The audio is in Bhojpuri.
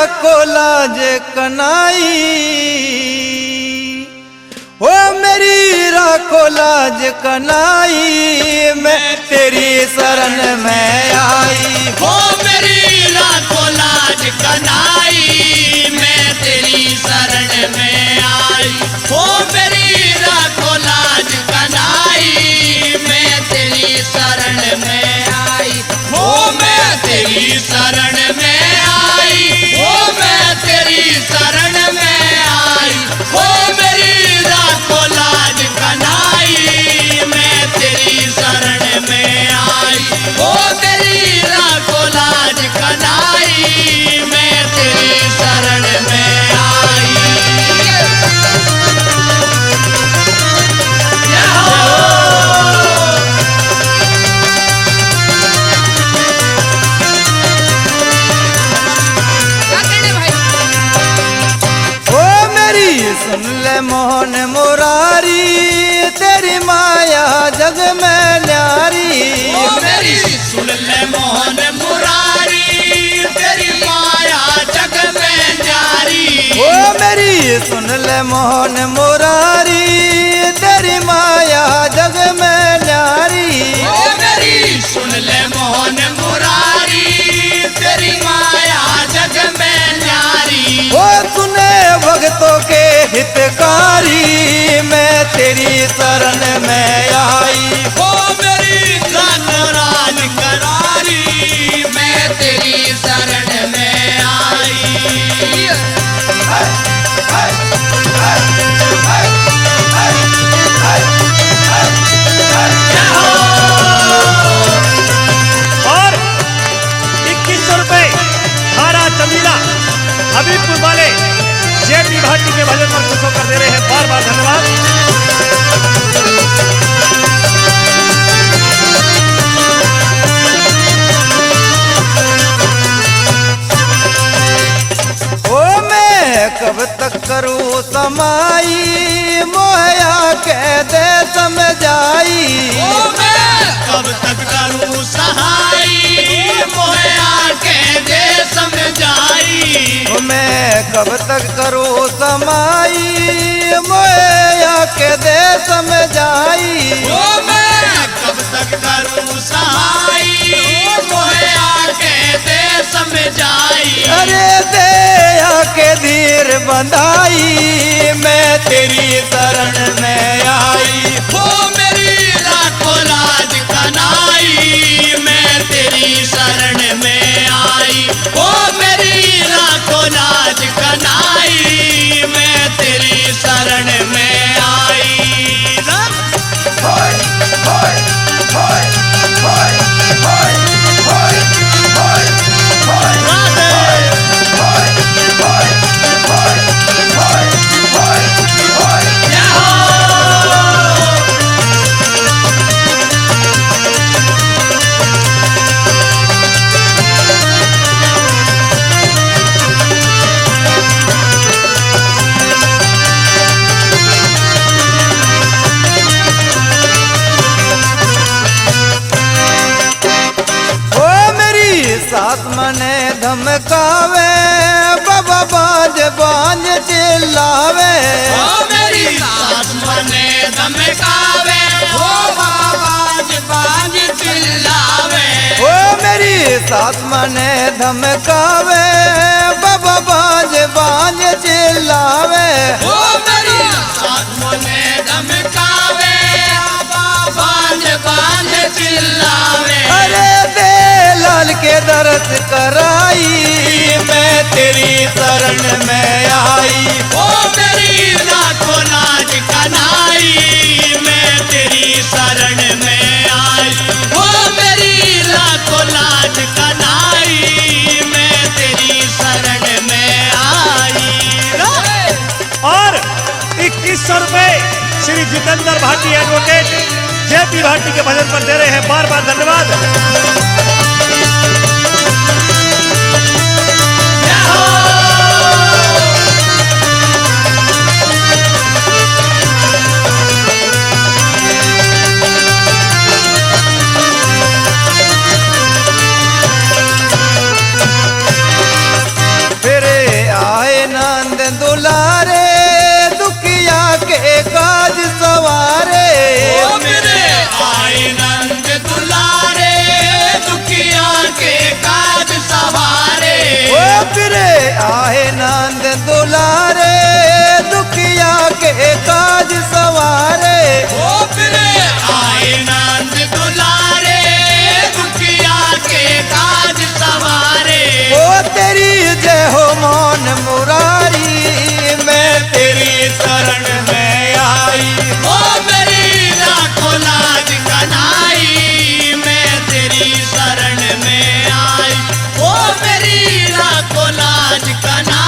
राखो लाज कनाई, ओ मेरी राखो लाज कनाई, मैं तेरी शरण में आई। ओ मेरी राखो लाज कनाई, मैं तेरी शरण में आई। ओ मेरी राखो लाज कनाई, मैं तेरी शरण में आई। ओ मैं तेरी शरण में आई। ओ मैं तेरी शरण में आई। ओ मेरी राखो लाज कनाई, मैं तेरी शरण में आई। ओ मेरी राखो लाज कनाई, मैं तेरी शरण में आई। सुन ले मोहन मुरारी, तेरी माया जग में न्यारी। ओ मेरी सुन ले मोहन मुरारी, तेरी माया जग में न्यारी। ओ मेरी सुन ले मोहन मुरारी, तेरी माया जग में न्यारी। ओ मेरी सुन ले मोहन मुरारी, तेरी माया जग में न्यारी। ओ सुने भक्तों के हितकारी, मैं तेरी शरण में आई। ओ मेरी राखो लाज करारी, मैं तेरी शरण में आई। और 2100 रुपए धारा तमीला हबीबपुर वाले जेपी भाटी के भजन पर खुश होकर दे रहे हैं। बार बार धन्यवाद। ओ मैं कब तक करूँ समाई, मोया कह दे समझाई। ओ मैं कब तक करूं सहाई, मोया के दे समझाई। ओ मैं कब तक करूँ समाई, मोया कह दे समझाई। ओ मैं कब तक करूं सहाई, मोया के दे समझाई। अरे दे आके धीर बंधाई, मैं तेरी शरण में आई। ओ मेरी राखो लाज कनाई, मैं तेरी शरण में आई। ओ मेरी राखो लाज कनाई, मैं तेरी शरण में आई। सास मने धमकावे, बाबा बाज बाज चिल्लावे। ओ मेरी सास मने धमकावे, ओ बाबा बाज बाज चिल्लावे। ओ मेरी सास मने धमकावे, बाबा बाज बाज चिल्लावे। ओ मेरी सास मने धमकावे, बाबा बाज बाज चिल्लावे। अरे दे लाल के दर्द कराई, मैं तेरी शरण में आई। ओ मेरी राखो लाज कनाई, मैं तेरी शरण में आई। ओ मेरी राखो लाज कनाई, मैं तेरी शरण में आई। और 2100 रुपए श्री जितेंद्र भाटी एडवोकेट जेपी भाटी के भजन पर दे रहे हैं। बार बार धन्यवाद। फिर दुलारे दुखिया के काज सवारे ओ फिर आए नंद दुलारे दुखिया के काज सवारे ओ तेरी जय हो मोहन मुरारी मैं तेरी शरण में आई ओ मेरी लाखों लाज कनाई मैं तेरी शरण में आई ओ मेरी लाखों लाज कनाई